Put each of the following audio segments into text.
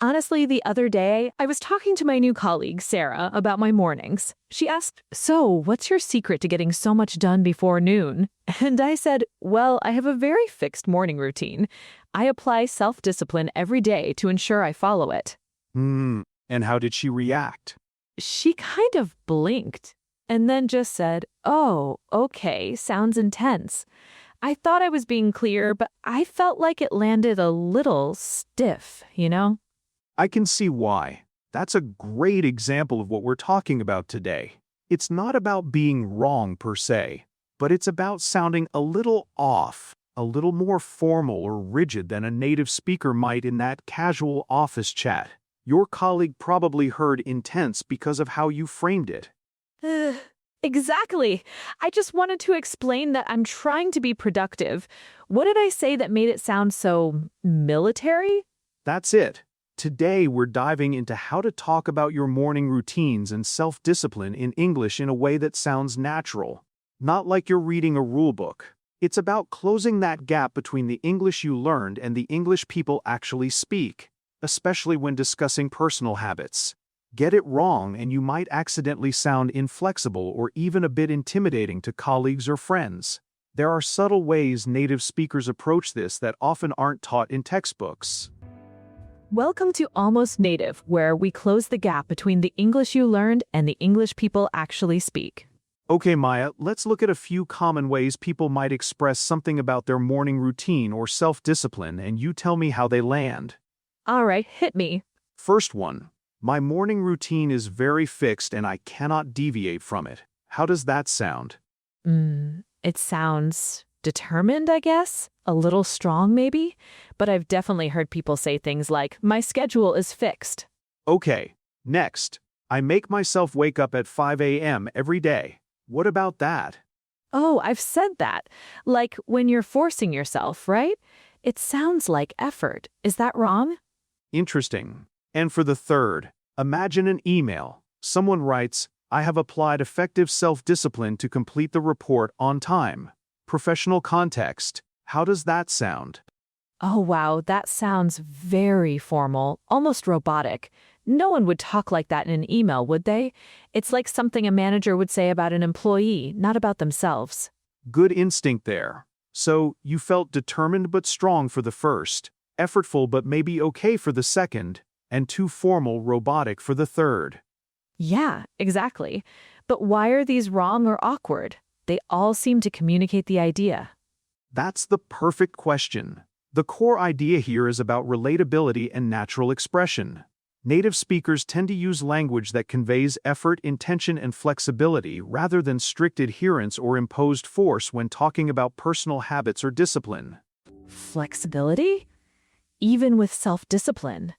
Honestly, the other day, I was talking to my new colleague, Sarah, about my mornings. She asked, "So, what's your secret to getting so much done before noon?" And I said, "Well, I have a very fixed morning routine. I apply self discipline every day to ensure I follow it." Hmm, and how did she react? She kind of blinked and then just said, "Oh, okay, sounds intense." I thought I was being clear, but I felt like it landed a little stiff? I can see why. That's a great example of what we're talking about today. It's not about being wrong per se, but it's about sounding a little off, a little more formal or rigid than a native speaker might in that casual office chat. Your colleague probably heard intense because of how you framed it. Ugh, exactly. I just wanted to explain that I'm trying to be productive. What did I say that made it sound so military? That's it. Today, we're diving into how to talk about your morning routines and self-discipline in English in a way that sounds natural, not like you're reading a rule book. It's about closing that gap between the English you learned and the English people actually speak, especially when discussing personal habits. Get it wrong and you might accidentally sound inflexible or even a bit intimidating to colleagues or friends. There are subtle ways native speakers approach this that often aren't taught in textbooks. Welcome to Almost Native, where we close the gap between the English you learned and the English people actually speak. Okay, Maya, let's look at a few common ways people might express something about their morning routine or self-discipline, and you tell me how they land. All right, hit me. First one, my morning routine is very fixed and I cannot deviate from it. How does that sound? It sounds determined, I guess. A little strong, maybe. But I've definitely heard people say things like, "My schedule is fixed." Okay, next, I make myself wake up at 5 a.m. every day. What about that? Oh, I've said that. Like when you're forcing yourself, right? It sounds like effort. Is that wrong? Interesting. And for the third, imagine an email. Someone writes, I have applied effective self-discipline to complete the report on time. Professional context. How does that sound? Oh, wow, that sounds very formal, almost robotic. No one would talk like that in an email, would they? It's like something a manager would say about an employee, not about themselves. Good instinct there. So, you felt determined but strong for the first, effortful but maybe okay for the second, and too formal, robotic for the third. Yeah, exactly. But why are these wrong or awkward? They all seem to communicate the idea. That's the perfect question. The core idea here is about relatability and natural expression. Native speakers tend to use language that conveys effort, intention, and flexibility rather than strict adherence or imposed force when talking about personal habits or discipline. Flexibility? Even with self-discipline.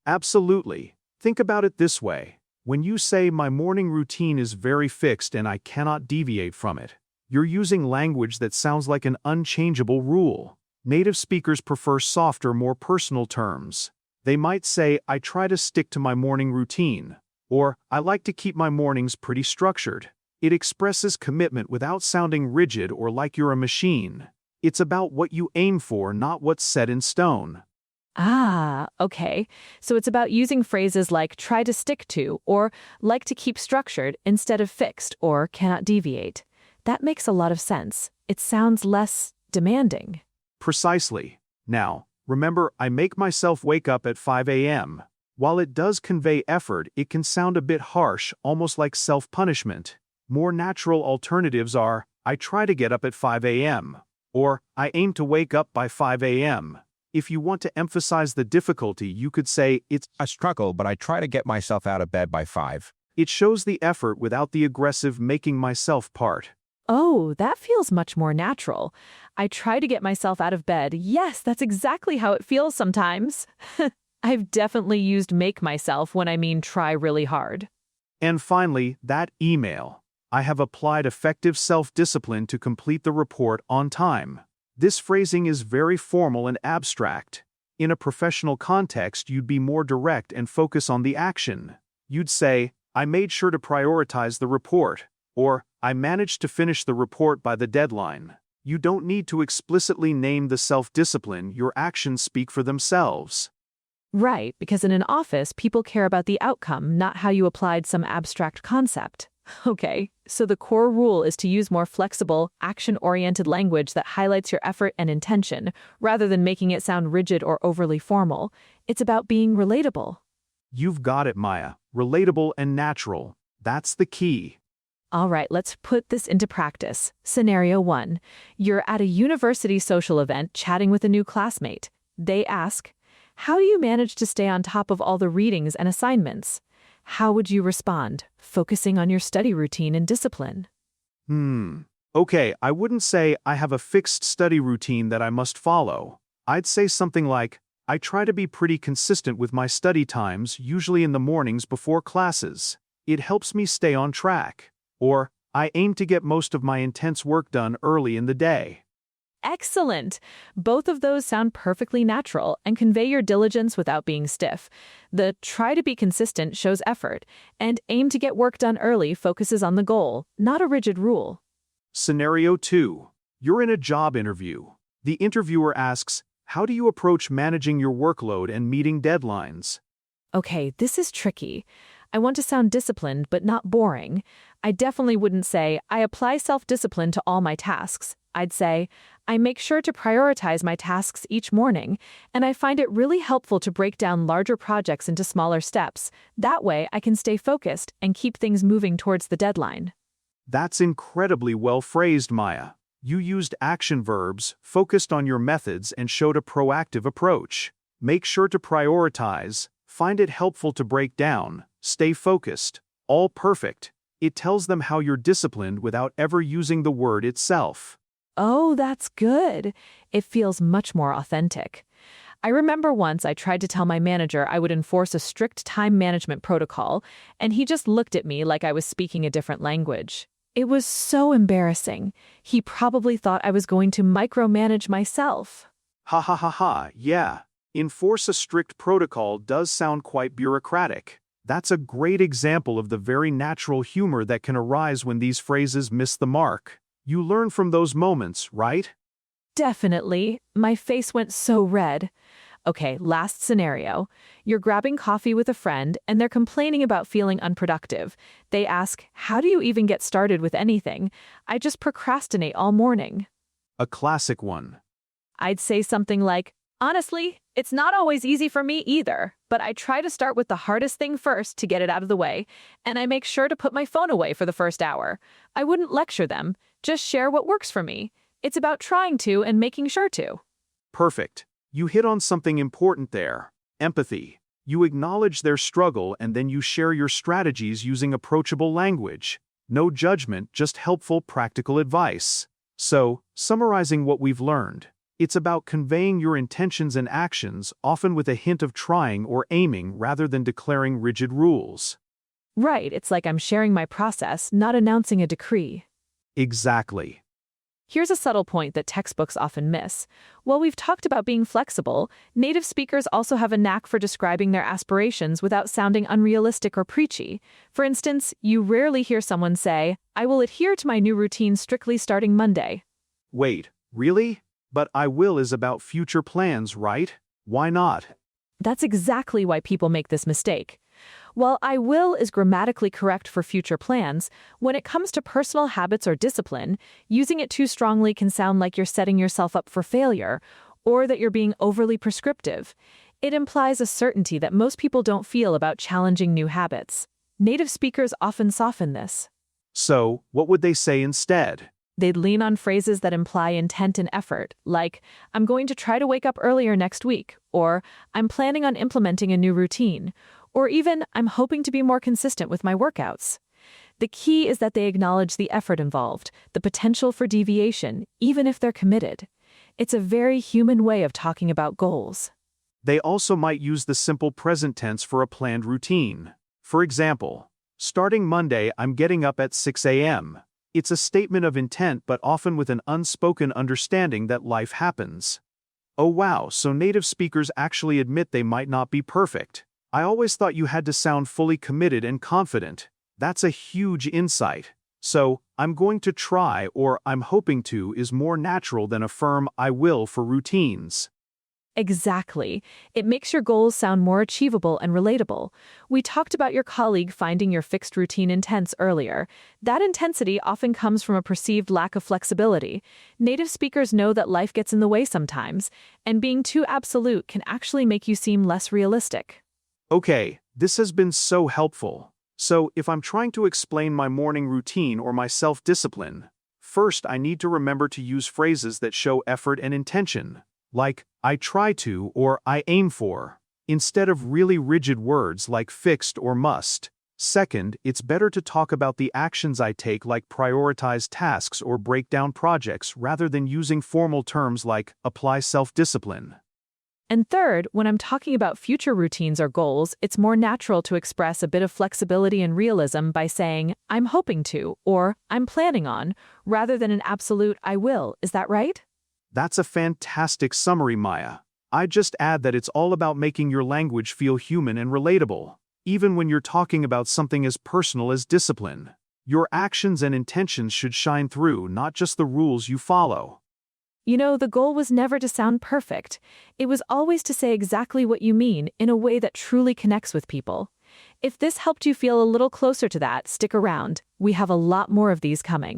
Absolutely. Think about it this way. When you say, my morning routine is very fixed and I cannot deviate from it, you're using language that sounds like an unchangeable rule. Native speakers prefer softer, more personal terms. They might say, I try to stick to my morning routine, or I like to keep my mornings pretty structured. It expresses commitment without sounding rigid or like you're a machine. It's about what you aim for, not what's set in stone. Ah, okay. So it's about using phrases like try to stick to or like to keep structured instead of fixed or cannot deviate. That makes a lot of sense. It sounds less demanding. Precisely. Now, remember, I make myself wake up at 5 a.m. While it does convey effort, it can sound a bit harsh, almost like self-punishment. More natural alternatives are, I try to get up at 5 a.m. or I aim to wake up by 5 a.m. If you want to emphasize the difficulty, you could say, it's I struggle, but I try to get myself out of bed by 5. it shows the effort without the aggressive making myself part. Oh, that feels much more natural. I try to get myself out of bed. Yes, that's exactly how it feels sometimes. I've definitely used make myself when I mean try really hard. And finally, that email. I have applied effective self-discipline to complete the report on time. This phrasing is very formal and abstract. In a professional context, you'd be more direct and focus on the action. You'd say, I made sure to prioritize the report, or I managed to finish the report by the deadline. You don't need to explicitly name the self-discipline, your actions speak for themselves. Right, because in an office, people care about the outcome, not how you applied some abstract concept. Okay, so the core rule is to use more flexible, action-oriented language that highlights your effort and intention, rather than making it sound rigid or overly formal. It's about being relatable. You've got it, Maya. Relatable and natural. That's the key. All right, let's put this into practice. Scenario 1. You're at a university social event chatting with a new classmate. They ask, "How do you manage to stay on top of all the readings and assignments?" How would you respond, focusing on your study routine and discipline? Okay, I wouldn't say I have a fixed study routine that I must follow. I'd say something like, I try to be pretty consistent with my study times, usually in the mornings before classes. It helps me stay on track. Or, I aim to get most of my intense work done early in the day. Excellent! Both of those sound perfectly natural and convey your diligence without being stiff. The try to be consistent shows effort, and aim to get work done early focuses on the goal, not a rigid rule. Scenario 2. You're in a job interview. The interviewer asks, how do you approach managing your workload and meeting deadlines? Okay, this is tricky. I want to sound disciplined but not boring. I definitely wouldn't say, I apply self-discipline to all my tasks. I'd say, I make sure to prioritize my tasks each morning, and I find it really helpful to break down larger projects into smaller steps. That way, I can stay focused and keep things moving towards the deadline. That's incredibly well phrased, Maya. You used action verbs, focused on your methods, and showed a proactive approach. Make sure to prioritize, find it helpful to break down, stay focused. All perfect. It tells them how you're disciplined without ever using the word itself. Oh, that's good. It feels much more authentic. I remember once I tried to tell my manager I would enforce a strict time management protocol, and he just looked at me like I was speaking a different language. It was so embarrassing. He probably thought I was going to micromanage myself. Ha ha ha ha, yeah. Enforce a strict protocol does sound quite bureaucratic. That's a great example of the very natural humor that can arise when these phrases miss the mark. You learn from those moments, right? Definitely. My face went so red. Okay, last scenario. You're grabbing coffee with a friend and they're complaining about feeling unproductive. They ask, how do you even get started with anything? I just procrastinate all morning. A classic one. I'd say something like, honestly, it's not always easy for me either, but I try to start with the hardest thing first to get it out of the way, and I make sure to put my phone away for the first hour. I wouldn't lecture them, just share what works for me. It's about trying to and making sure to. Perfect. You hit on something important there. Empathy. You acknowledge their struggle and then you share your strategies using approachable language. No judgment, just helpful, practical advice. So, summarizing what we've learned, it's about conveying your intentions and actions, often with a hint of trying or aiming rather than declaring rigid rules. Right, it's like I'm sharing my process, not announcing a decree. Exactly. Here's a subtle point that textbooks often miss. While we've talked about being flexible, native speakers also have a knack for describing their aspirations without sounding unrealistic or preachy. For instance, you rarely hear someone say, I will adhere to my new routine strictly starting Monday. Wait, really? But I will is about future plans, right? Why not? That's exactly why people make this mistake. While I will is grammatically correct for future plans, when it comes to personal habits or discipline, using it too strongly can sound like you're setting yourself up for failure, or that you're being overly prescriptive. It implies a certainty that most people don't feel about challenging new habits. Native speakers often soften this. So, what would they say instead? They'd lean on phrases that imply intent and effort, like, I'm going to try to wake up earlier next week, or I'm planning on implementing a new routine, or even, I'm hoping to be more consistent with my workouts. The key is that they acknowledge the effort involved, the potential for deviation, even if they're committed. It's a very human way of talking about goals. They also might use the simple present tense for a planned routine. For example, starting Monday, I'm getting up at 6 a.m. It's a statement of intent, but often with an unspoken understanding that life happens. Oh wow, so native speakers actually admit they might not be perfect. I always thought you had to sound fully committed and confident. That's a huge insight. So, I'm going to try or I'm hoping to is more natural than a firm I will for routines. Exactly. It makes your goals sound more achievable and relatable. We talked about your colleague finding your fixed routine intense earlier. That intensity often comes from a perceived lack of flexibility. Native speakers know that life gets in the way sometimes, and being too absolute can actually make you seem less realistic. Okay, this has been so helpful. So, if I'm trying to explain my morning routine or my self-discipline, first I need to remember to use phrases that show effort and intention, like I try to or I aim for, instead of really rigid words like fixed or must. Second, it's better to talk about the actions I take like prioritize tasks or break down projects rather than using formal terms like apply self-discipline. And third, when I'm talking about future routines or goals, it's more natural to express a bit of flexibility and realism by saying, I'm hoping to, or I'm planning on, rather than an absolute I will. Is that right? That's a fantastic summary, Maya. I'd just add that it's all about making your language feel human and relatable, even when you're talking about something as personal as discipline. Your actions and intentions should shine through, not just the rules you follow. You know, the goal was never to sound perfect. It was always to say exactly what you mean in a way that truly connects with people. If this helped you feel a little closer to that, stick around. We have a lot more of these coming.